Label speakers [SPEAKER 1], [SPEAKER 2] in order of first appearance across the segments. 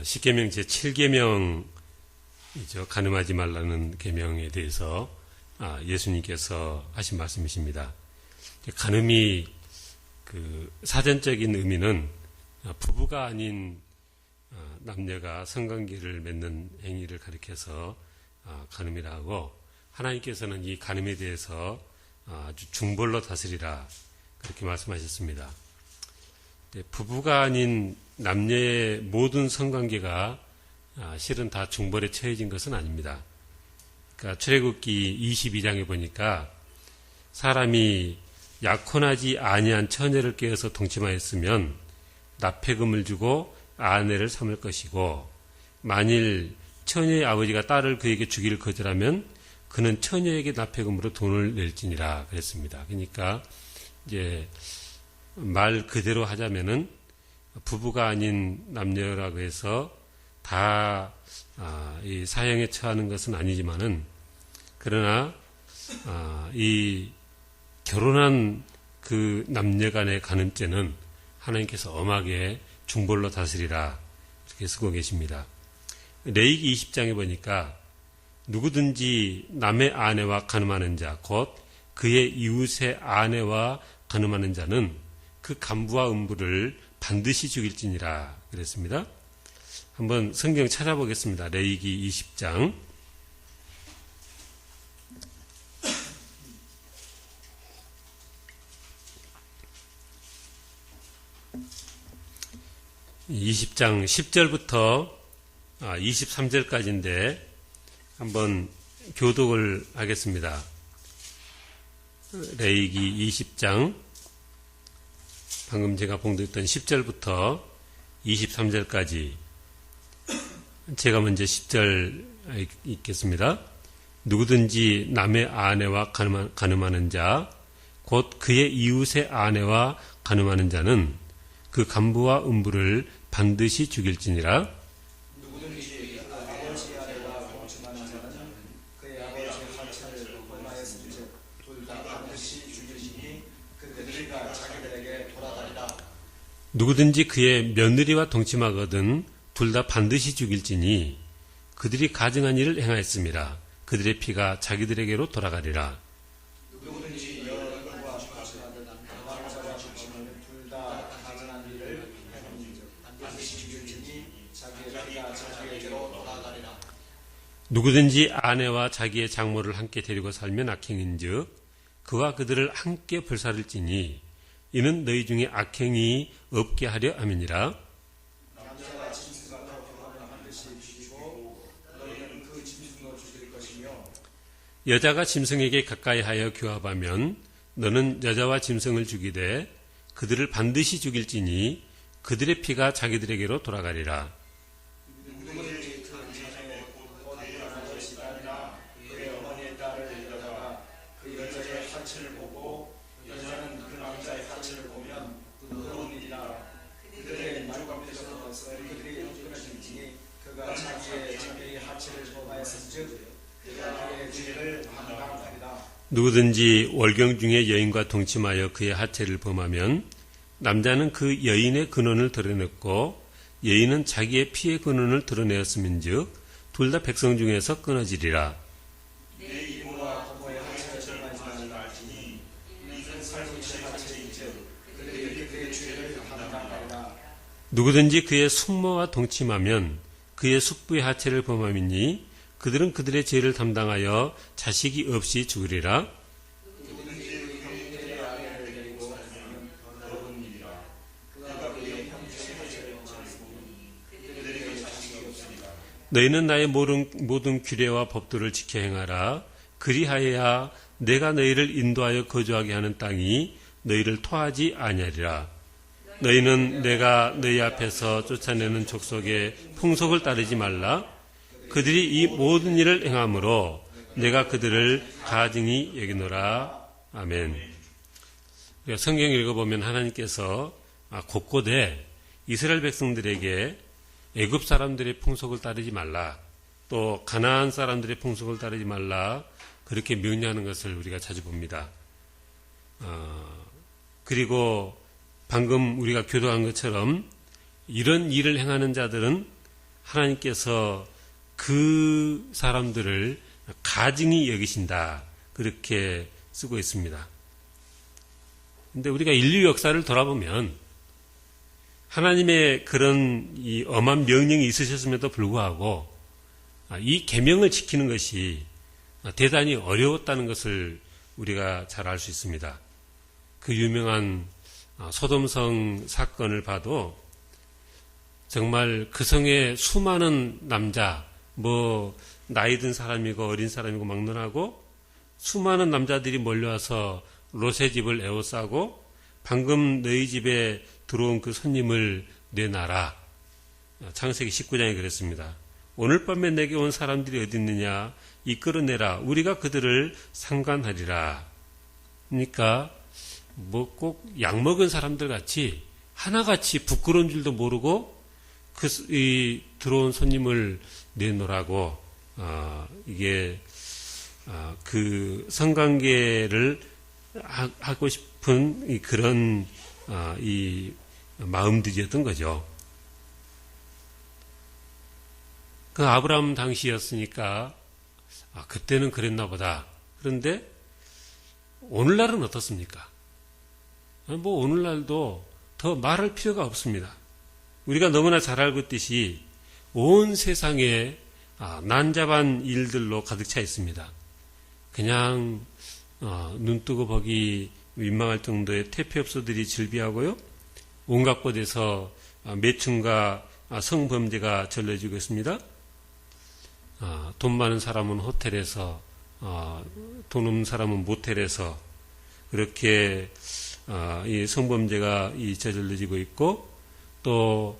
[SPEAKER 1] 십계명 제7계명이죠. 간음하지 말라는 계명에 대해서 예수님께서 하신 말씀이십니다. 간음이 그 사전적인 의미는 부부가 아닌 남녀가 성관계를 맺는 행위를 가리켜서 간음이라 하고, 하나님께서는 이 간음에 대해서 아주 중벌로 다스리라 그렇게 말씀하셨습니다. 부부가 아닌 남녀의 모든 성관계가 실은 다 중벌에 처해진 것은 아닙니다. 그러니까 출애굽기 22장에 보니까 사람이 약혼하지 아니한 처녀를 깨어서 동침하였으면 납폐금을 주고 아내를 삼을 것이고, 만일 처녀의 아버지가 딸을 그에게 주기를 거절하면 그는 처녀에게 납폐금으로 돈을 낼지니라 그랬습니다. 그러니까 이제 말 그대로 하자면은 부부가 아닌 남녀라고 해서 다 이 사형에 처하는 것은 아니지만은, 그러나 이 결혼한 그 남녀 간의 간음죄는 하나님께서 엄하게 중벌로 다스리라 이렇게 쓰고 계십니다. 레위기 20장에 보니까 누구든지 남의 아내와 간음하는 자, 곧 그의 이웃의 아내와 간음하는 자는 그 간부와 음부를 반드시 죽일지니라 그랬습니다. 한번 성경 찾아보겠습니다. 레위기 20장 20장 10절부터 23절까지인데 한번 교독을 하겠습니다. 레위기 20장 방금 제가 봉독했던 10절부터 23절까지, 제가 먼저 10절 읽겠습니다. 누구든지 남의 아내와 간음하는 자, 곧 그의 이웃의 아내와 간음하는 자는 그 간부와 음부를 반드시 죽일지니라.
[SPEAKER 2] 누구든지 아버지 아내와 동침하는 자는 그의 아버지의 하찮을 범하였은즉 둘 다 반드시 죽일지니 그들이가 자기들에게 돌아가리라.
[SPEAKER 1] 누구든지 그의 며느리와 동침하거든 둘 다 반드시 죽일지니 그들이 가증한 일을 행하였음이라. 그들의 피가 자기들에게로 돌아가리라.
[SPEAKER 2] 누구든지 여인과 동침하는 남자와 동침하는 둘 다 가증한 일을 행하는즉 반드시 죽일지니 자기의 피가 자기에게로 돌아가리라.
[SPEAKER 1] 누구든지 아내와 자기의 장모를 함께 데리고 살면 악행인즉 그와 그들을 함께 불살을지니 이는 너희 중에 악행이 없게 하려 함이니라.
[SPEAKER 2] 남자가 짐승과 교합하면 반드시 죽이고 너희는 그 짐승도 죽일 것이며,
[SPEAKER 1] 여자가 짐승에게 가까이하여 교합하면 너는 여자와 짐승을 죽이되 그들을 반드시 죽일지니 그들의 피가 자기들에게로 돌아가리라.
[SPEAKER 2] 누구든지 그 자녀의 곧 아버지 딸이나 그의 어머니의 딸을 여자가 그 여자의 하체를 보고 여자는 그 남자의 하체를 보면 부끄러운 일이라. 그들의 마주 앞에서 그들이 끊어질지니 그가 자기의 하체를 범하였은즉 그가 그의 죄를 감당하리라.
[SPEAKER 1] 누구든지 월경 중에 여인과 동침하여 그의 하체를 범하면 남자는 그 여인의 근원을 드러냈고 여인은 자기의 피의 근원을 드러내었음인즉 둘 다 백성 중에서 끊어지리라.
[SPEAKER 2] 내 이모와 부모의 하체를 범하지 말라 할지니 이는 살구체 하체인즉 그들이 그의 죄를 감당하리라.
[SPEAKER 1] 누구든지 그의 숙모와 동침하면 그의 숙부의 하체를 범함이니 그들은 그들의 죄를 담당하여 자식이 없이 죽으리라.
[SPEAKER 2] 누구든지 형제의 아내를 데리고 살면 더러운 일이라. 그가 그의 형제의 하체를 범하였으니 그들에게 자식이 없으리라.
[SPEAKER 1] 너희는 나의 모든 규례와 법도를 지켜 행하라. 그리하여야 내가 너희를 인도하여 거주하게 하는 땅이 너희를 토하지 아니하리라. 너희는 내가 너희 앞에서 쫓아내는 족속의 풍속을 따르지 말라. 그들이 이 모든 일을 행함으로 내가 그들을 가증히 여기노라. 아멘. 성경 읽어보면 하나님께서 곳곳에 이스라엘 백성들에게 애굽 사람들의 풍속을 따르지 말라, 또 가나안 사람들의 풍속을 따르지 말라, 그렇게 명령하는 것을 우리가 자주 봅니다. 그리고 방금 우리가 교도한 것처럼 이런 일을 행하는 자들은 하나님께서 그 사람들을 가증히 여기신다. 그렇게 쓰고 있습니다. 근데 우리가 인류 역사를 돌아보면 하나님의 그런 이 엄한 명령이 있으셨음에도 불구하고 이 계명을 지키는 것이 대단히 어려웠다는 것을 우리가 잘 알 수 있습니다. 그 유명한 소돔성 사건을 봐도 정말 그 성에 수많은 남자, 나이 든 사람이고 어린 사람이고 막론하고 수많은 남자들이 몰려와서 롯의 집을 에워싸고 방금 너희 집에 들어온 그 손님을 내놔라. 창세기 19장에 그랬습니다. 오늘 밤에 내게 온 사람들이 어디 있느냐? 이끌어내라. 우리가 그들을 상관하리라. 그러니까 꼭 약 먹은 사람들 같이 하나같이 부끄러운 줄도 모르고 들어온 손님을 내놓으라고 이게 그 성관계를 하고 싶은 그런 이 마음들이었던 거죠. 그 아브라함 당시였으니까 그때는 그랬나 보다. 그런데 오늘날은 어떻습니까? 오늘날도 더 말할 필요가 없습니다. 우리가 너무나 잘 알고 있듯이 온 세상에 난잡한 일들로 가득 차 있습니다. 그냥 눈 뜨고 보기 민망할 정도의 퇴폐업소들이 즐비하고요. 온갖 곳에서 매춘과 성범죄가 전해지고 있습니다. 돈 많은 사람은 호텔에서, 돈 없는 사람은 모텔에서 그렇게 이 성범죄가 저질러지고 있고, 또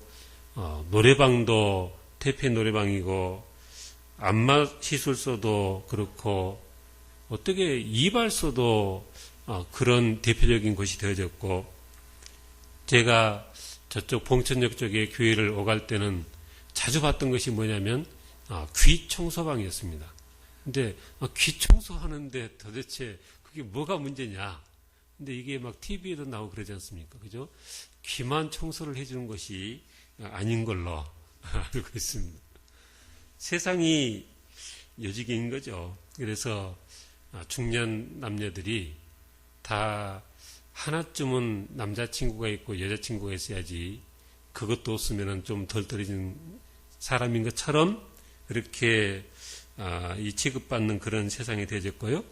[SPEAKER 1] 노래방도 퇴폐 노래방이고, 안마 시술소도 그렇고, 어떻게 이발소도 그런 대표적인 곳이 되어졌고, 제가 저쪽 봉천역 쪽에 교회를 오갈 때는 자주 봤던 것이 뭐냐면 귀 청소방이었습니다. 근데 귀 청소하는데 도대체 그게 뭐가 문제냐? 근데 이게 막 TV에도 나오고 그러지 않습니까? 그죠? 귀만 청소를 해주는 것이 아닌 걸로 알고 있습니다. 세상이 요지기인 거죠. 그래서 중년 남녀들이 다 하나쯤은 남자친구가 있고 여자친구가 있어야지 그것도 없으면 좀 덜 떨어지는 사람인 것처럼 그렇게 이 취급받는 그런 세상이 되어졌고요.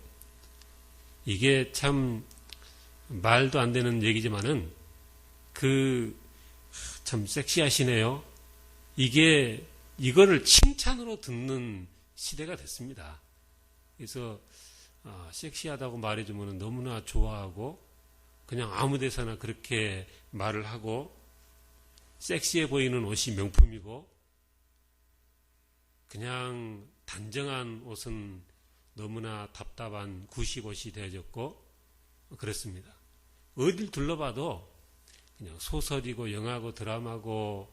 [SPEAKER 1] 이게 참 말도 안 되는 얘기지만은 참 섹시하시네요. 이거를 칭찬으로 듣는 시대가 됐습니다. 그래서 섹시하다고 말해주면 너무나 좋아하고 그냥 아무 데서나 그렇게 말을 하고 섹시해 보이는 옷이 명품이고 그냥 단정한 옷은 너무나 답답한 구식옷이 되어졌고 그렇습니다. 어딜 둘러봐도 그냥 소설이고 영화고 드라마고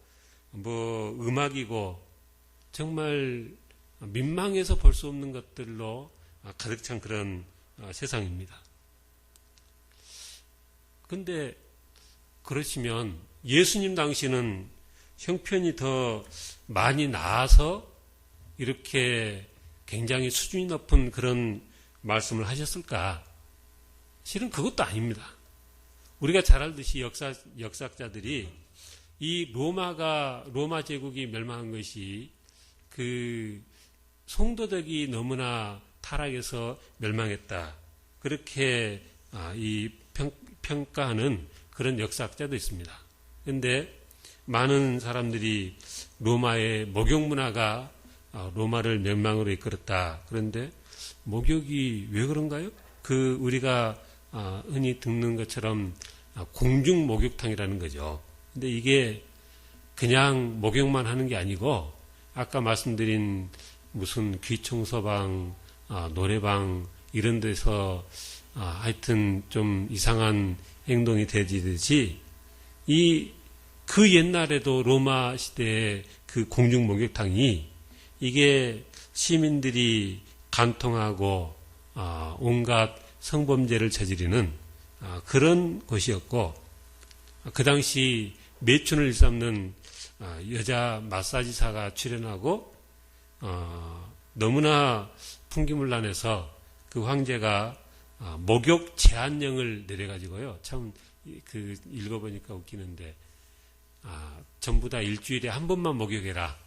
[SPEAKER 1] 음악이고 정말 민망해서 볼 수 없는 것들로 가득 찬 그런 세상입니다. 근데 그러시면 예수님 당시는 형편이 더 많이 나아서 이렇게 굉장히 수준이 높은 그런 말씀을 하셨을까? 실은 그것도 아닙니다. 우리가 잘 알듯이 역사학자들이 이 로마 제국이 멸망한 것이 그 성도덕이 너무나 타락해서 멸망했다. 그렇게 평가하는 그런 역사학자도 있습니다. 그런데 많은 사람들이 로마의 목욕 문화가 로마를 멸망으로 이끌었다. 그런데 목욕이 왜 그런가요? 우리가 흔히 듣는 것처럼 공중 목욕탕이라는 거죠. 근데 이게 그냥 목욕만 하는 게 아니고 아까 말씀드린 무슨 귀청소방, 노래방 이런 데서 하여튼 좀 이상한 행동이 되지듯이 그 옛날에도 로마 시대의 그 공중 목욕탕이 이게 시민들이 간통하고 온갖 성범죄를 저지르는 그런 곳이었고 그 당시 매춘을 일삼는 여자 마사지사가 출연하고 너무나 풍기문란해서 그 황제가 목욕 제한령을 내려가지고요. 참 읽어보니까 웃기는데 전부 다 일주일에 한 번만 목욕해라.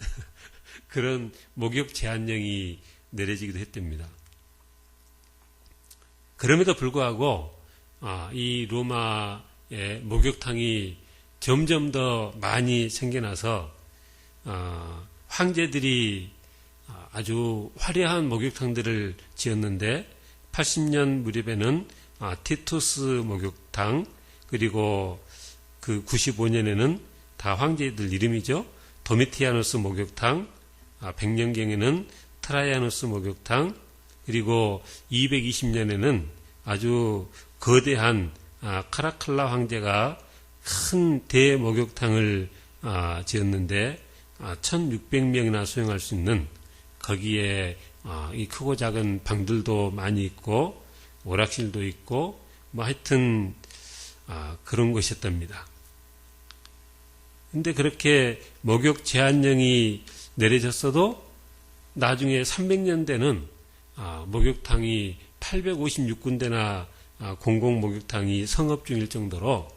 [SPEAKER 1] 그런 목욕 제한령이 내려지기도 했답니다. 그럼에도 불구하고 이 로마의 목욕탕이 점점 더 많이 생겨나서 황제들이 아주 화려한 목욕탕들을 지었는데 80년 무렵에는 티투스 목욕탕, 그리고 그 95년에는 다 황제들 이름이죠. 도미티아누스 목욕탕, 100년경에는 트라이아누스 목욕탕, 그리고 220년에는 아주 거대한 카라칼라 황제가 큰 대목욕탕을 지었는데 1600명이나 수용할 수 있는, 거기에 이 크고 작은 방들도 많이 있고 오락실도 있고 뭐 하여튼 그런 것이었답니다. 근데 그렇게 목욕 제한령이 내려졌어도 나중에 300년대는 목욕탕이 856군데나 공공 목욕탕이 성업 중일 정도로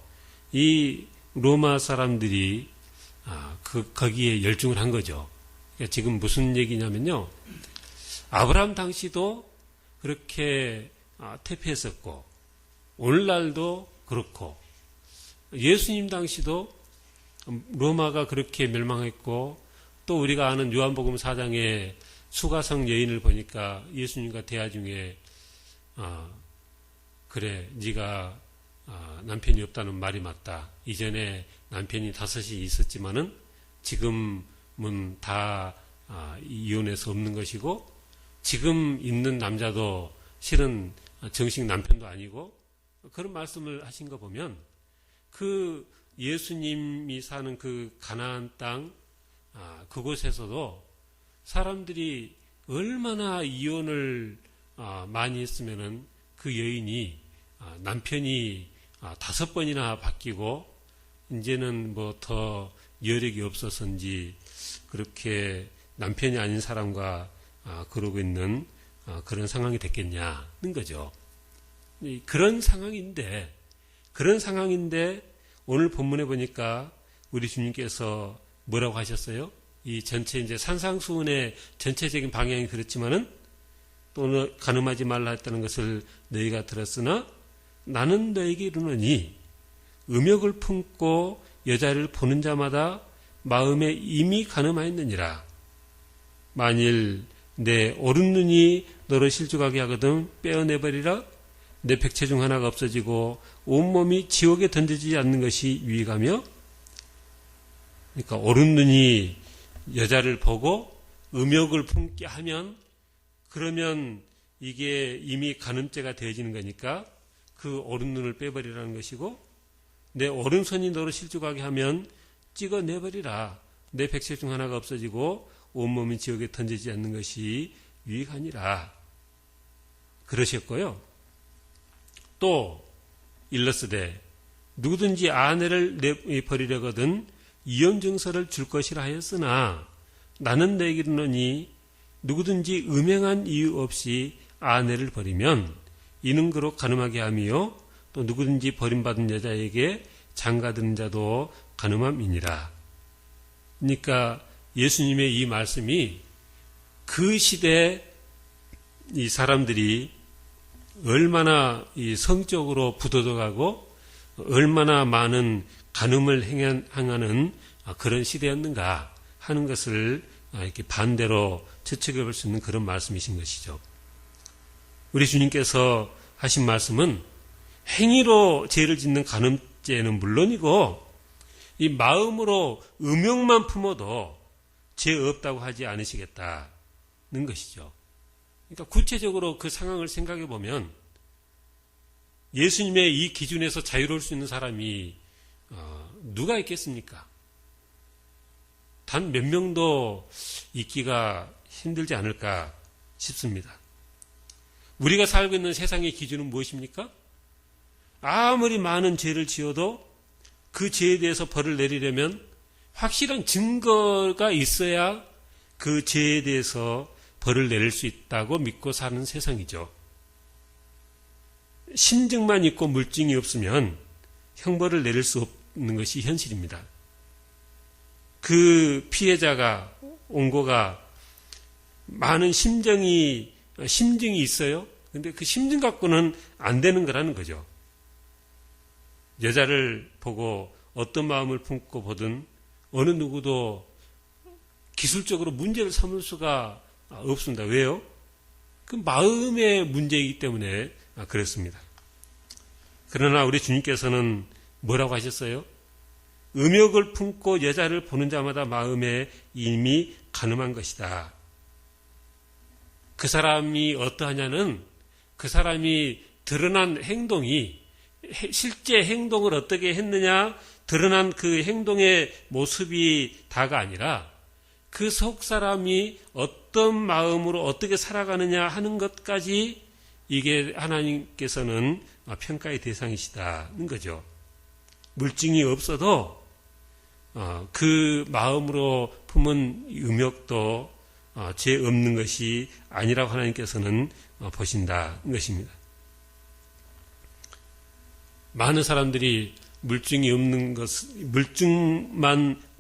[SPEAKER 1] 이 로마 사람들이 거기에 열중을 한 거죠. 그러니까 지금 무슨 얘기냐면요. 아브라함 당시도 그렇게 퇴폐했었고, 오늘날도 그렇고, 예수님 당시도 로마가 그렇게 멸망했고, 또 우리가 아는 요한복음 4장에 수가성 여인을 보니까 예수님과 대화 중에 그래, 네가 남편이 없다는 말이 맞다. 이전에 남편이 5이 있었지만은 지금은 다 이혼해서 없는 것이고, 지금 있는 남자도 실은 정식 남편도 아니고, 그런 말씀을 하신 거 보면 그 예수님이 사는 그 가나안 땅 그곳에서도 사람들이 얼마나 이혼을 많이 했으면은 그 여인이 남편이 5번이나 바뀌고 이제는 뭐 더 여력이 없어서인지 그렇게 남편이 아닌 사람과 그러고 있는 그런 상황이 됐겠냐는 거죠. 그런 상황인데 오늘 본문에 보니까 우리 주님께서 뭐라고 하셨어요? 이 전체 이제 산상수훈의 전체적인 방향이 그렇지만은 또 간음하지 말라 했다는 것을 너희가 들었으나 나는 너에게 이르노니 음욕을 품고 여자를 보는 자마다 마음에 이미 간음하였느니라. 만일 내 오른눈이 너를 실족하게 하거든 빼어내버리라. 내 백체 중 하나가 없어지고 온몸이 지옥에 던져지지 않는 것이 유익하며, 그러니까 오른눈이 여자를 보고 음욕을 품게 하면 그러면 이게 이미 간음죄가 되어지는 거니까 그 오른눈을 빼버리라는 것이고, 내 오른손이 너를 실족하게 하면 찍어내버리라. 내 백체 중 하나가 없어지고 온몸이 지옥에 던지지 않는 것이 유익하니라. 그러셨고요. 또 일러스되 누구든지 아내를 내버리려거든 이혼증서를 줄 것이라 하였으나 나는 너에게 이르노니 누구든지 음행한 이유 없이 아내를 버리면 이는 그로 간음하게 하며 또 누구든지 버림받은 여자에게 장가드는 자도 간음함이니라. 그러니까 예수님의 이 말씀이 그 시대 이 사람들이 얼마나 이 성적으로 부도덕하고 얼마나 많은 간음을 행하는 그런 시대였는가 하는 것을 이렇게 반대로 추측해 볼 수 있는 그런 말씀이신 것이죠. 우리 주님께서 하신 말씀은 행위로 죄를 짓는 간음죄는 물론이고 이 마음으로 음욕만 품어도 죄 없다고 하지 않으시겠다는 것이죠. 그러니까 구체적으로 그 상황을 생각해 보면 예수님의 이 기준에서 자유로울 수 있는 사람이 누가 있겠습니까? 단 몇 명도 있기가 힘들지 않을까 싶습니다. 우리가 살고 있는 세상의 기준은 무엇입니까? 아무리 많은 죄를 지어도 그 죄에 대해서 벌을 내리려면 확실한 증거가 있어야 그 죄에 대해서 벌을 내릴 수 있다고 믿고 사는 세상이죠. 심증만 있고 물증이 없으면 형벌을 내릴 수 없는 것이 현실입니다. 그 피해자가 온고가 많은 심증이 있어요. 근데 그 심증 갖고는 안 되는 거라는 거죠. 여자를 보고 어떤 마음을 품고 보든 어느 누구도 기술적으로 문제를 삼을 수가 없습니다. 왜요? 그 마음의 문제이기 때문에 그렇습니다. 그러나 우리 주님께서는 뭐라고 하셨어요? 음욕을 품고 여자를 보는 자마다 마음에 이미 간음한 것이다. 그 사람이 어떠하냐는 그 사람이 드러난 행동이 실제 행동을 어떻게 했느냐, 드러난 그 행동의 모습이 다가 아니라 그 속 사람이 어떤 마음으로 어떻게 살아가느냐 하는 것까지 이게 하나님께서는 평가의 대상이시다는 거죠. 물증이 없어도 그 마음으로 품은 음욕도 죄 없는 것이 아니라고 하나님께서는 보신다는 것입니다. 많은 사람들이 물증만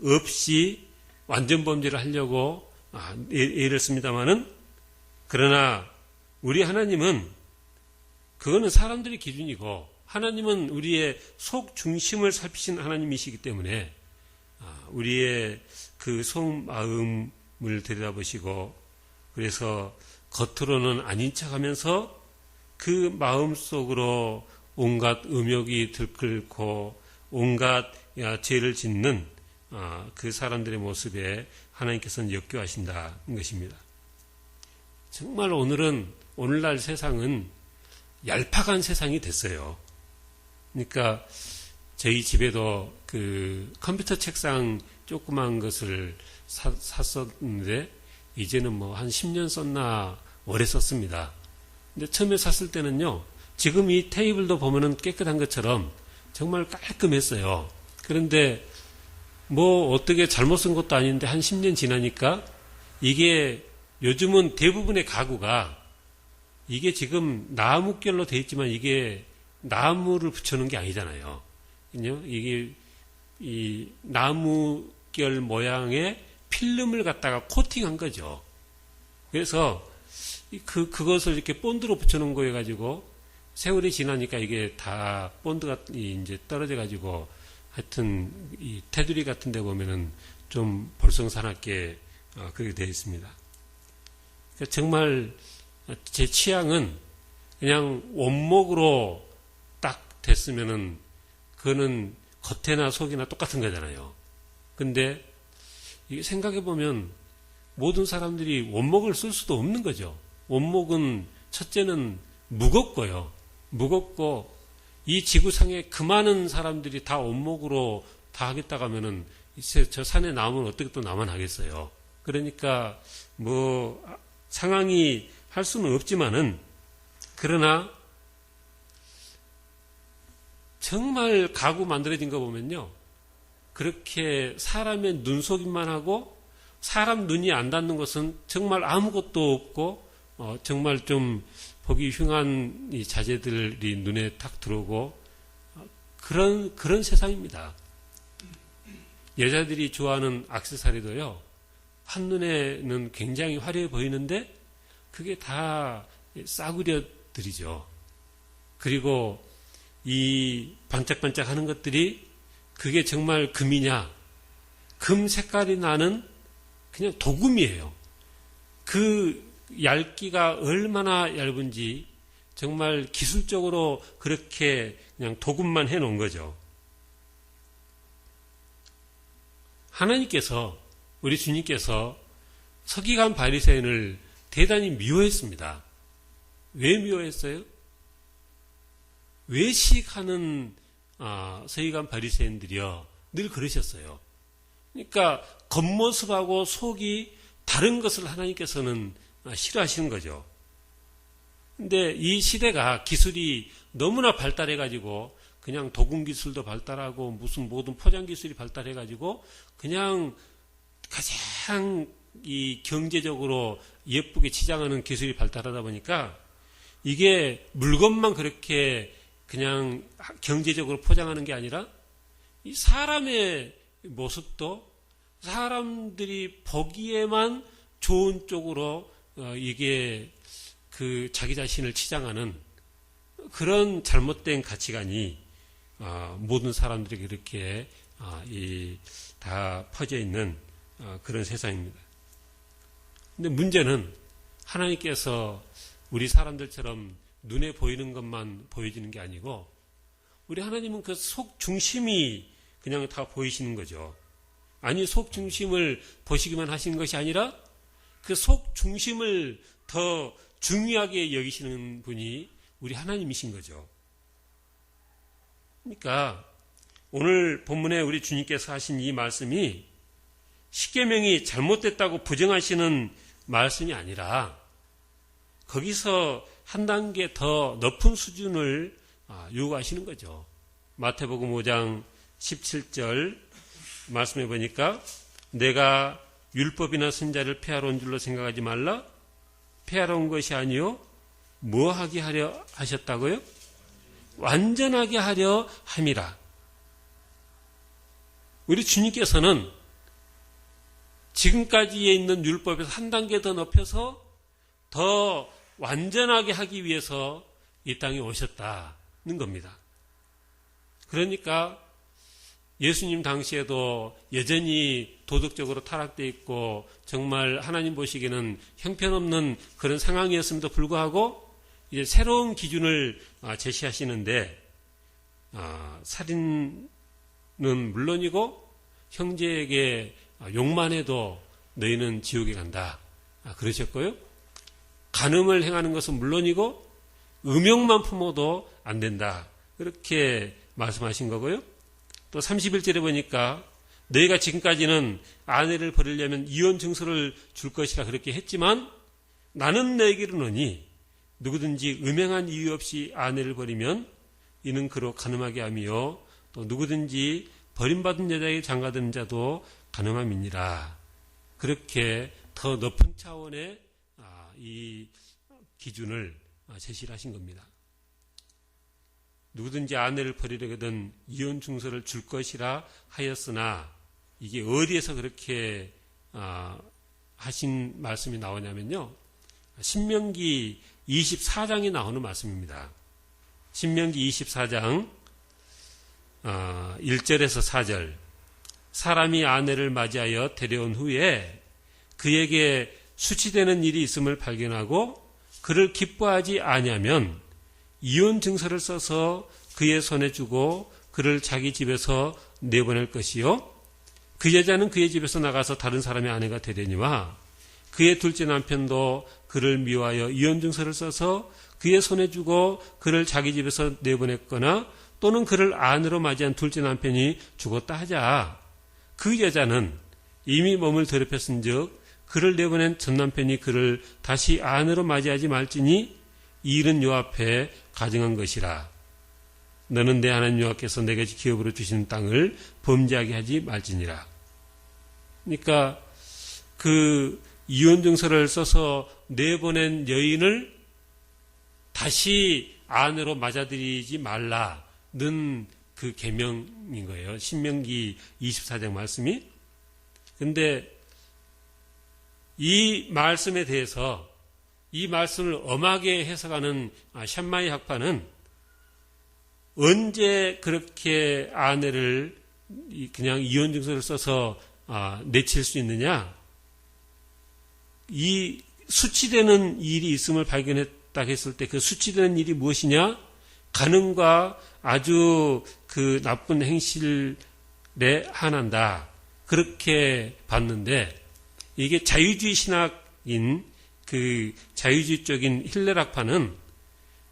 [SPEAKER 1] 없이 완전 범죄를 하려고 애를 씁니다마는, 그러나 우리 하나님은 그거는 사람들의 기준이고, 하나님은 우리의 속 중심을 살피신 하나님이시기 때문에 우리의 그 속마음을 들여다보시고, 그래서 겉으로는 아닌 척하면서 그 마음 속으로 온갖 음욕이 들끓고 온갖 죄를 짓는 그 사람들의 모습에 하나님께서는 역겨하신다는 것입니다. 정말 오늘날 세상은 얄팍한 세상이 됐어요. 그러니까 저희 집에도 그 컴퓨터 책상 조그만 것을 샀었는데 이제는 뭐 한 10년 썼나 오래 썼습니다. 근데 처음에 샀을 때는요, 지금 이 테이블도 보면은 깨끗한 것처럼 정말 깔끔했어요. 그런데 뭐 어떻게 잘못 쓴 것도 아닌데 한 10년 지나니까 이게 요즘은 대부분의 가구가 이게 지금 나무결로 되어 있지만 이게 나무를 붙여놓은 게 아니잖아요. 이게 이 나무결 모양의 필름을 갖다가 코팅한 거죠. 그래서 그것을 이렇게 본드로 붙여놓은 거여 가지고 세월이 지나니까 이게 다 본드가 이제 떨어져 가지고 하여튼 이 테두리 같은 데 보면은 좀 볼썽사납게 그렇게 되어 있습니다. 그러니까 정말 제 취향은 그냥 원목으로 딱 됐으면은 그거는 겉에나 속이나 똑같은 거잖아요. 근데 이게 생각해 보면 모든 사람들이 원목을 쓸 수도 없는 거죠. 원목은 첫째는 무겁고요. 무겁고 이 지구상에 그 많은 사람들이 다 원목으로 다 하겠다고 하면은 저 산에 나오면 어떻게 또 나만 하겠어요. 그러니까 뭐 상황이 할 수는 없지만은, 그러나 정말 가구 만들어진 거 보면요, 그렇게 사람의 눈속임만 하고 사람 눈이 안 닿는 것은 정말 아무것도 없고 정말 좀 보기 흉한 이 자재들이 눈에 탁 들어오고 그런 세상입니다. 여자들이 좋아하는 액세서리도요, 한눈에는 굉장히 화려해 보이는데 그게 다 싸구려들이죠. 그리고 이 반짝반짝 하는 것들이 그게 정말 금이냐, 금 색깔이 나는 그냥 도금이에요. 그 얇기가 얼마나 얇은지 정말 기술적으로 그렇게 그냥 도금만 해놓은 거죠. 하나님께서, 우리 주님께서 서기관 바리새인을 대단히 미워했습니다. 왜 미워했어요? 외식하는 서기관 바리새인들이요, 늘 그러셨어요. 그러니까 겉모습하고 속이 다른 것을 하나님께서는 싫어하시는 거죠. 근데 이 시대가 기술이 너무나 발달해가지고 그냥 도금 기술도 발달하고 무슨 모든 포장 기술이 발달해가지고 그냥 가장 이 경제적으로 예쁘게 치장하는 기술이 발달하다 보니까 이게 물건만 그렇게 그냥 경제적으로 포장하는 게 아니라 이 사람의 모습도 사람들이 보기에만 좋은 쪽으로 이게 그 자기 자신을 치장하는 그런 잘못된 가치관이 모든 사람들에게 이렇게 다 퍼져 있는 그런 세상입니다. 근데 문제는 하나님께서 우리 사람들처럼 눈에 보이는 것만 보여지는 게 아니고 우리 하나님은 그 속 중심이 그냥 다 보이시는 거죠. 아니 속 중심을 보시기만 하시는 것이 아니라 그 속 중심을 더 중요하게 여기시는 분이 우리 하나님이신 거죠. 그러니까 오늘 본문에 우리 주님께서 하신 이 말씀이 십계명이 잘못됐다고 부정하시는 말씀이 아니라 거기서 한 단계 더 높은 수준을 요구하시는 거죠. 마태복음 5장 17절 말씀해 보니까 내가 율법이나 선자를 폐하러 온 줄로 생각하지 말라. 폐하러 온 것이 아니요 뭐 하게 하려 하셨다고요? 완전하게 하려 함이라. 우리 주님께서는 지금까지에 있는 율법에서 한 단계 더 높여서 더 완전하게 하기 위해서 이 땅에 오셨다는 겁니다. 그러니까 예수님 당시에도 여전히 도덕적으로 타락되어 있고 정말 하나님 보시기에는 형편없는 그런 상황이었음에도 불구하고 이제 새로운 기준을 제시하시는데 살인은 물론이고 형제에게 욕만 해도 너희는 지옥에 간다. 그러셨고요. 간음을 행하는 것은 물론이고 음욕만 품어도 안 된다. 그렇게 말씀하신 거고요. 또 31절에 보니까 너희가 지금까지는 아내를 버리려면 이혼 증서를 줄 것이라 그렇게 했지만 나는 너에게 이르노니 누구든지 음행한 이유 없이 아내를 버리면 이는 그로 간음하게 하며 또 누구든지 버림받은 여자에게 장가드는 자도 간음함이니라. 그렇게 더 높은 차원의 이 기준을 제시를 하신 겁니다. 누구든지 아내를 버리려거든 이혼 증서를 줄 것이라 하였으나 이게 어디에서 그렇게 하신 말씀이 나오냐면요. 신명기 24장에 나오는 말씀입니다. 신명기 24장 1절에서 4절 사람이 아내를 맞이하여 데려온 후에 그에게 수치되는 일이 있음을 발견하고 그를 기뻐하지 아니하면 이혼 증서를 써서 그의 손에 주고 그를 자기 집에서 내보낼 것이요 그 여자는 그의 집에서 나가서 다른 사람의 아내가 되려니와 그의 둘째 남편도 그를 미워하여 이혼 증서를 써서 그의 손에 주고 그를 자기 집에서 내보냈거나 또는 그를 아내로 맞이한 둘째 남편이 죽었다 하자 그 여자는 이미 몸을 더럽혔은즉 그를 내보낸 전 남편이 그를 다시 아내로 맞이하지 말지니 이 일은 요 앞에 가증한 것이라. 너는 내 하나님 여호와께서 내게 기업으로 주시는 땅을 범죄하게 하지 말지니라. 그러니까 그 이혼 증서를 써서 내보낸 다시 아내로 맞아들이지 말라는 그 계명인 거예요. 신명기 24장 말씀이. 근데 이 말씀에 대해서 이 말씀을 엄하게 해석하는 샴마이 학파는 언제 그렇게 아내를 그냥 이혼 증서를 써서 내칠 수 있느냐? 이 수치되는 일이 있음을 발견했다 했을 때 그 수치되는 일이 무엇이냐? 간음과 아주 그 나쁜 행실에 한한다. 그렇게 봤는데 이게 자유주의 신학인 그 자유주의적인 힐레락파는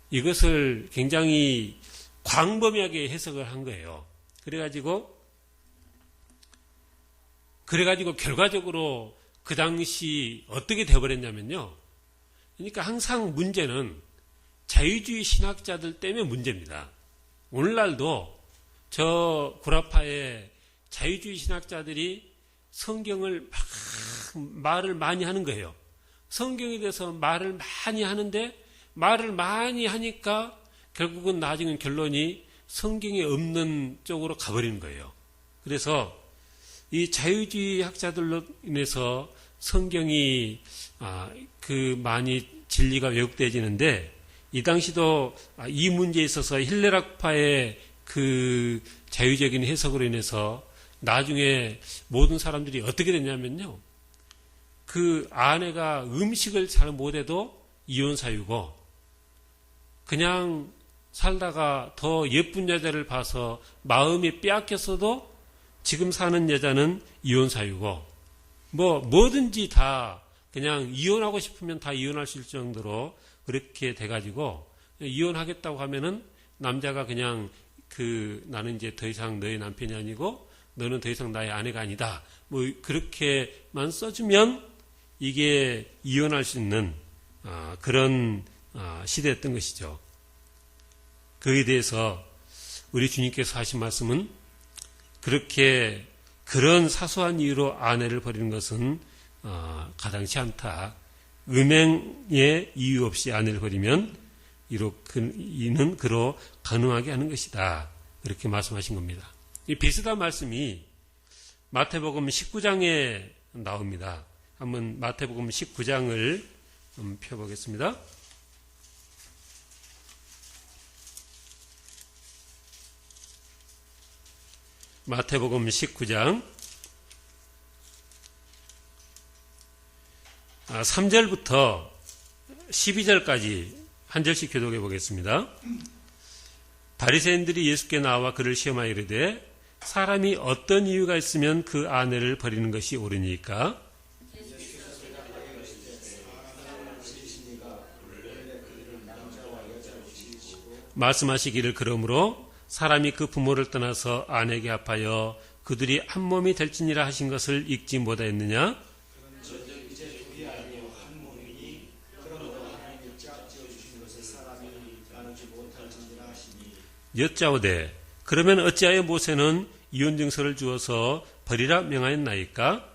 [SPEAKER 1] 이것을 굉장히 광범위하게 해석을 한 거예요. 그래가지고 결과적으로 그 당시 어떻게 되어버렸냐면요. 그러니까 항상 문제는 자유주의 신학자들 때문에 문제입니다. 오늘날도 저 구라파의 자유주의 신학자들이 성경을 말을 많이 하는 거예요. 성경에 대해서 말을 많이 하는데 말을 많이 하니까 결국은 나중엔 결론이 성경에 없는 쪽으로 가버리는 거예요. 그래서 이 자유주의 학자들로 인해서 성경이 많이 진리가 왜곡되어지는데 이 당시도 이 문제에 있어서 힐레락파의 그 자유적인 해석으로 인해서 나중에 모든 사람들이 어떻게 됐냐면요. 그 아내가 음식을 잘 못해도 이혼 사유고 그냥 살다가 더 예쁜 여자를 봐서 마음이 빼앗겼어도 지금 사는 여자는 이혼 사유고 뭐든지 다 그냥 이혼하고 싶으면 다 이혼할 수 있을 정도로 그렇게 돼가지고 이혼하겠다고 하면은 남자가 그냥 나는 이제 더 이상 너의 남편이 아니고 너는 더 이상 나의 아내가 아니다. 뭐 그렇게만 써주면 이게 이혼할 수 있는 그런 시대였던 것이죠. 그에 대해서 우리 주님께서 하신 말씀은 그렇게 그런 사소한 이유로 아내를 버리는 것은 가당치 않다. 음행의 이유 없이 아내를 버리면 이는 그로 가능하게 하는 것이다. 그렇게 말씀하신 겁니다. 이 비슷한 말씀이 마태복음 19장에 나옵니다. 한번 마태복음 19장을 펴보겠습니다. 마태복음 19장 3절부터 12절까지 한 절씩 교독해 보겠습니다. 바리새인들이 예수께 나와 그를 시험하여 이르되 사람이 어떤 이유가 있으면 그 아내를 버리는 것이 옳으니까? 말씀하시기를 그러므로 사람이 그 부모를 떠나서 아내에게 합하여 그들이 한 몸이 될지니라 하신 것을 읽지 못하였느냐? 여짜오되 그러면 어찌하여 모세는 이혼 증서를 주어서 버리라 명하였나이까?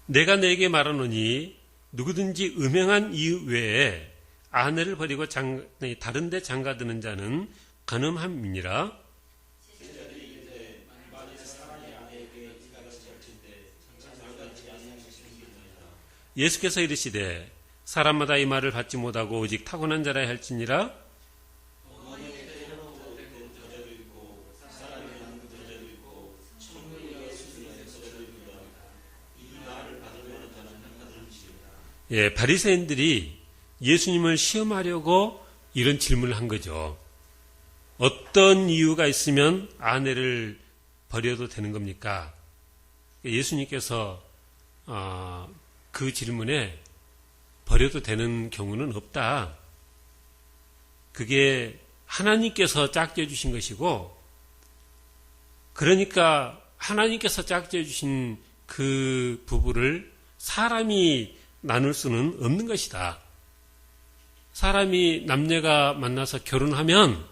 [SPEAKER 1] 내가 너에게 말하노니 누구든지 음행한 이유 외에 아내를 버리고 다른 데 장가드는 자는 간음함이니라. 예수께서 이르시되 사람마다 이 말을 받지 못하고 오직 타고난 자라야 할지니라. 바리새인들이 예수님을 시험하려고 이런 질문을 한 거죠. 어떤 이유가 있으면 아내를 버려도 되는 겁니까? 예수님께서 그 질문에 버려도 되는 경우는 없다. 그게 하나님께서 짝지어 주신 것이고, 그러니까 하나님께서 짝지어 주신 그 부부를 사람이 나눌 수는 없는 것이다. 사람이 남녀가 만나서 결혼하면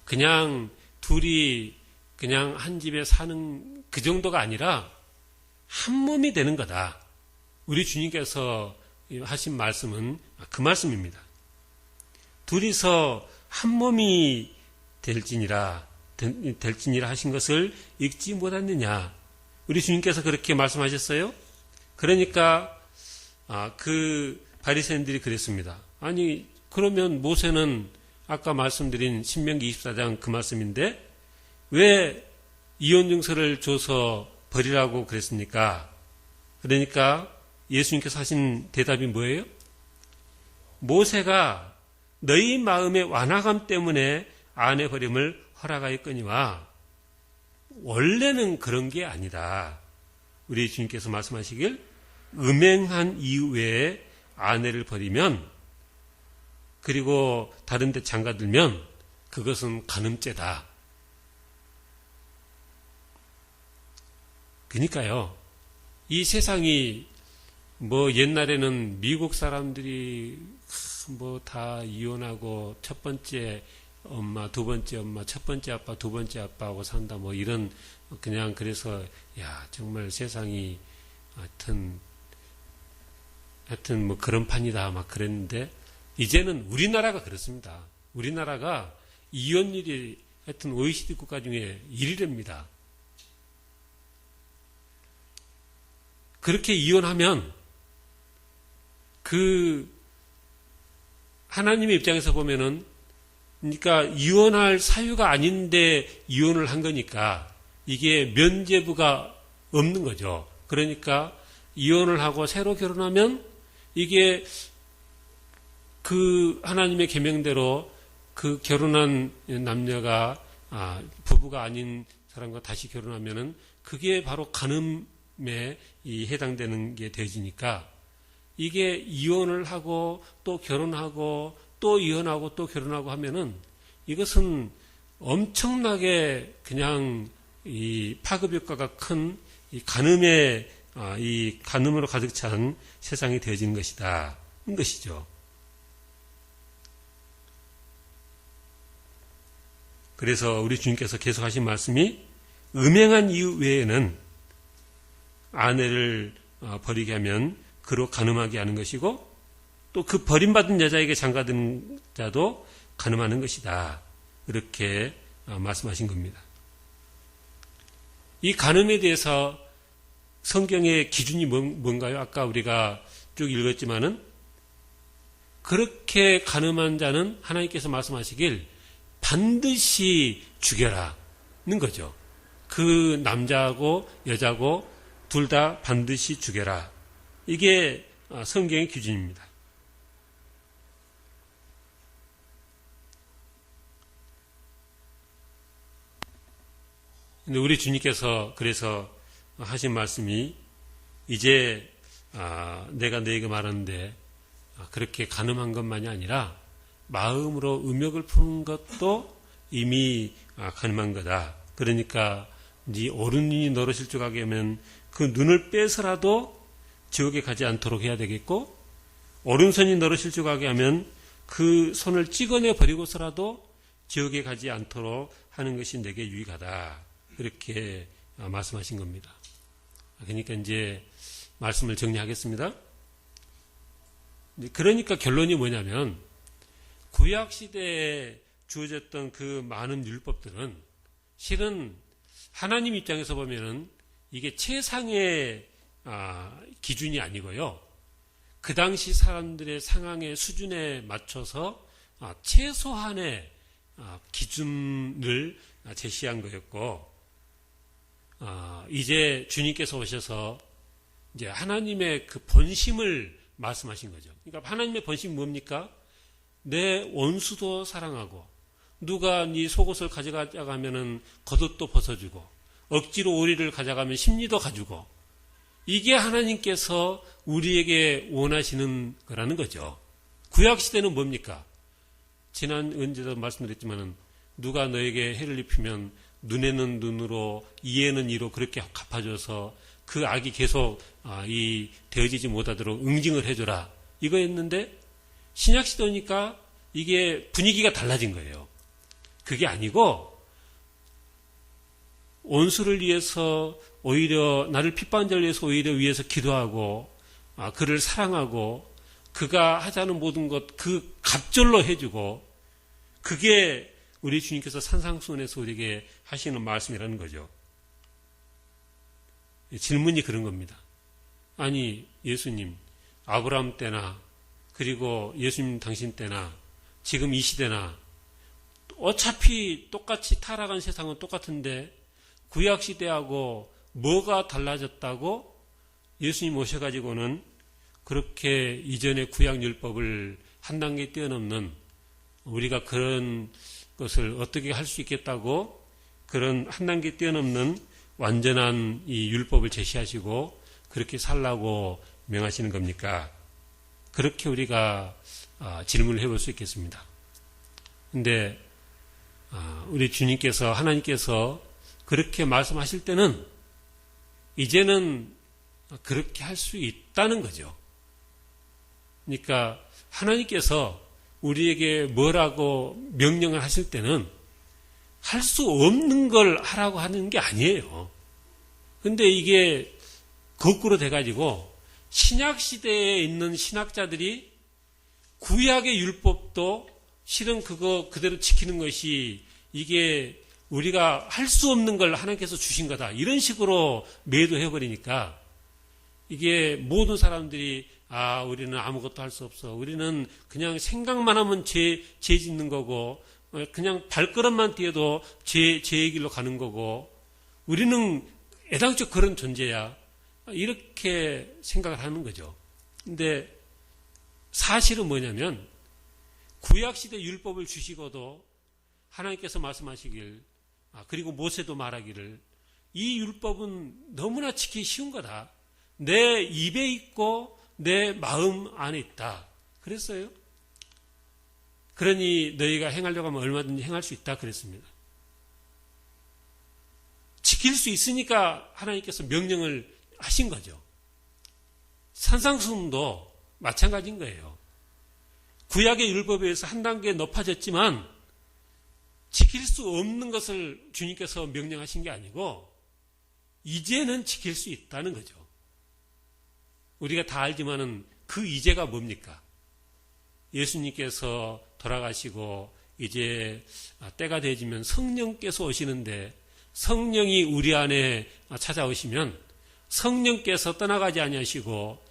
[SPEAKER 1] 그냥 둘이 그냥 한 집에 사는 그 정도가 아니라 한 몸이 되는 거다. 우리 주님께서 하신 말씀은 그 말씀입니다. 둘이서 한 몸이 될지니라 하신 것을 읽지 못했느냐. 우리 주님께서 그렇게 말씀하셨어요. 그러니까 그 바리새인들이 그랬습니다. 아니 그러면 모세는 아까 말씀드린 신명기 24장 그 말씀인데 왜 이혼 증서를 줘서 버리라고 그랬습니까? 그러니까 예수님께서 하신 대답이 뭐예요? 모세가 너희 마음의 완악함 때문에 아내 버림을 허락하였거니와 원래는 그런 게 아니다. 우리 주님께서 말씀하시길 음행한 이후에 아내를 버리면 그리고 다른 데 장가들면 그것은 간음죄다. 그러니까요. 이 세상이 뭐 옛날에는 미국 사람들이 뭐 다 이혼하고 첫 번째 엄마, 두 번째 엄마, 첫 번째 아빠, 두 번째 아빠하고 산다 뭐 이런 그냥 그래서 야 정말 세상이 하여튼 뭐 그런 판이다 막 그랬는데 이제는 우리나라가 그렇습니다. 우리나라가 이혼율이 하여튼 OECD 국가 중에 1위랍니다. 그렇게 이혼하면 그 하나님의 입장에서 보면은 그러니까 이혼할 사유가 아닌데 이혼을 한 거니까 이게 면죄부가 없는 거죠. 그러니까 이혼을 하고 새로 결혼하면 이게 그 하나님의 계명대로 그 결혼한 남녀가 부부가 아닌 사람과 다시 결혼하면은 그게 바로 간음에 해당되는 게 되어지니까 이게 이혼을 하고 또 결혼하고 또 이혼하고 또 결혼하고 하면은 이것은 엄청나게 그냥 이 파급 효과가 큰 이 간음의 이 간음으로 가득 찬 세상이 되어지는 것이다. 인 것이죠. 그래서 우리 주님께서 계속 하신 말씀이 음행한 이유 외에는 아내를 버리게 하면 그로 간음하게 하는 것이고 또 그 버림받은 여자에게 장가든 자도 간음하는 것이다. 이렇게 말씀하신 겁니다. 이 간음에 대해서 성경의 기준이 뭔가요? 아까 우리가 쭉 읽었지만은 그렇게 간음한 자는 하나님께서 말씀하시길 반드시 죽여라는 거죠. 그 남자하고 여자고 둘 다 반드시 죽여라. 이게 성경의 기준입니다. 근데 우리 주님께서 그래서 하신 말씀이 이제 내가 너에게 말하는데 그렇게 간음한 것만이 아니라 마음으로 음욕을 푸는 것도 이미 간음한 거다. 그러니까 네 오른눈이 너로 실족하게 하면 그 눈을 빼서라도 지옥에 가지 않도록 해야 되겠고 오른손이 너로 실족하게 하면 그 손을 찍어내 버리고서라도 지옥에 가지 않도록 하는 것이 내게 유익하다. 그렇게 말씀하신 겁니다. 그러니까 이제 말씀을 정리하겠습니다. 그러니까 결론이 뭐냐면 구약 시대에 주어졌던 그 많은 율법들은 실은 하나님 입장에서 보면은 이게 최상의 기준이 아니고요. 그 당시 사람들의 상황의 수준에 맞춰서 최소한의 기준을 제시한 거였고, 이제 주님께서 오셔서 이제 하나님의 그 본심을 말씀하신 거죠. 그러니까 하나님의 본심이 뭡니까? 내 원수도 사랑하고, 누가 네 속옷을 가져가면은 겉옷도 벗어주고, 억지로 오리를 가져가면 심리도 가지고, 이게 하나님께서 우리에게 원하시는 거라는 거죠. 구약시대는 뭡니까? 지난 언제도 말씀드렸지만은 누가 너에게 해를 입히면 눈에는 눈으로 이에는 이로 그렇게 갚아줘서 그 악이 계속 되어지지 못하도록 응징을 해줘라. 이거였는데 신약시대니까 이게 분위기가 달라진 거예요. 그게 아니고 원수를 위해서 오히려 나를 핍박한 자를 위해서 기도하고 그를 사랑하고 그가 하자는 모든 것 그 갑절로 해주고 그게 우리 주님께서 산상수훈에서 우리에게 하시는 말씀이라는 거죠. 질문이 그런 겁니다. 아니 예수님 아브라함 때나 그리고 예수님 당신 때나 지금 이 시대나 어차피 똑같이 타락한 세상은 똑같은데 구약시대하고 뭐가 달라졌다고 예수님 오셔가지고는 그렇게 이전의 구약율법을 한 단계 뛰어넘는 우리가 그런 것을 어떻게 할 수 있겠다고 그런 한 단계 뛰어넘는 완전한 이 율법을 제시하시고 그렇게 살라고 명하시는 겁니까? 그렇게 우리가 질문을 해볼 수 있겠습니다. 근데 우리 주님께서 하나님께서 그렇게 말씀하실 때는 이제는 그렇게 할 수 있다는 거죠. 그러니까 하나님께서 우리에게 뭐라고 명령을 하실 때는 할 수 없는 걸 하라고 하는 게 아니에요. 근데 이게 거꾸로 돼가지고 신약시대에 있는 신학자들이 구약의 율법도 실은 그거 그대로 지키는 것이 이게 우리가 할 수 없는 걸 하나님께서 주신 거다. 이런 식으로 매도해버리니까 이게 모든 사람들이 우리는 아무것도 할 수 없어. 우리는 그냥 생각만 하면 죄 짓는 거고 그냥 발걸음만 뛰어도 죄의 길로 가는 거고 우리는 애당초 그런 존재야. 이렇게 생각을 하는 거죠. 근데 사실은 뭐냐면 구약시대 율법을 주시고도 하나님께서 말씀하시길 그리고 모세도 말하기를 이 율법은 너무나 지키기 쉬운 거다. 내 입에 있고 내 마음 안에 있다. 그랬어요. 그러니 너희가 행하려고 하면 얼마든지 행할 수 있다. 그랬습니다. 지킬 수 있으니까 하나님께서 명령을 하신 거죠. 산상수훈도 마찬가지인 거예요. 구약의 율법에 의해서 한 단계 높아졌지만 지킬 수 없는 것을 주님께서 명령하신 게 아니고 이제는 지킬 수 있다는 거죠. 우리가 다 알지만은 그 이제가 뭡니까? 예수님께서 돌아가시고 이제 때가 되어지면 성령께서 오시는데 성령이 우리 안에 찾아오시면 성령께서 떠나가지 아니하시고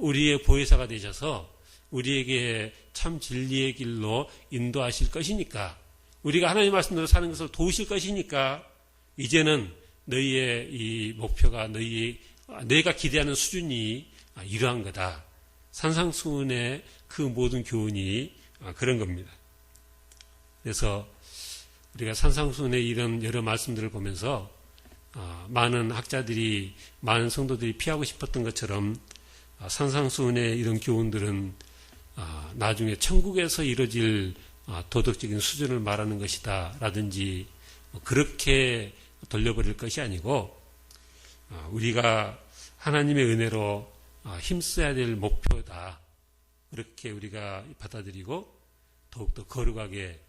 [SPEAKER 1] 우리의 보혜사가 되셔서 우리에게 참 진리의 길로 인도하실 것이니까 우리가 하나님 말씀대로 사는 것을 도우실 것이니까 이제는 너희의 이 목표가 너희가 기대하는 수준이 이러한 거다. 산상수훈의 그 모든 교훈이 그런 겁니다. 그래서 우리가 산상수훈의 이런 여러 말씀들을 보면서 많은 학자들이 많은 성도들이 피하고 싶었던 것처럼 산상수훈의 이런 교훈들은 나중에 천국에서 이루어질 도덕적인 수준을 말하는 것이다 라든지 그렇게 돌려버릴 것이 아니고 우리가 하나님의 은혜로 힘써야 될 목표다. 그렇게 우리가 받아들이고 더욱더 거룩하게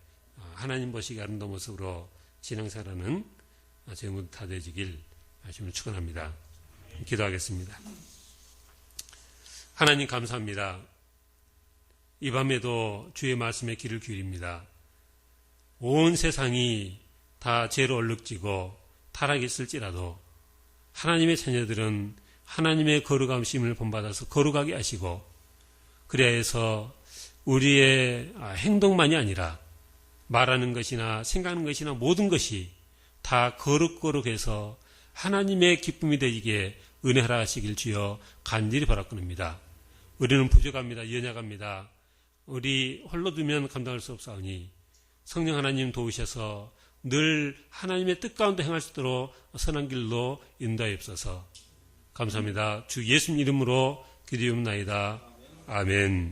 [SPEAKER 1] 하나님 보시기 아름다운 모습으로 신앙생활하는 저희 모두 다 되시길 주님을 축원합니다. 기도하겠습니다. 하나님 감사합니다. 이 밤에도 주의 말씀에 귀를 기울입니다. 온 세상이 다 죄로 얼룩지고 타락했을지라도 하나님의 자녀들은 하나님의 거룩함심을 본받아서 거룩하게 하시고 그래야 해서 우리의 행동만이 아니라 말하는 것이나 생각하는 것이나 모든 것이 다 거룩거룩해서 하나님의 기쁨이 되게 은혜하라 하시길 주여 간절히 바라옵니다. 우리는 부족합니다. 연약합니다. 우리 홀로 두면 감당할 수 없사오니 성령 하나님 도우셔서 늘 하나님의 뜻 가운데 행할 수 있도록 선한 길로 인도하옵소서. 감사합니다. 주 예수님 이름으로 기도하옵나이다. 아멘.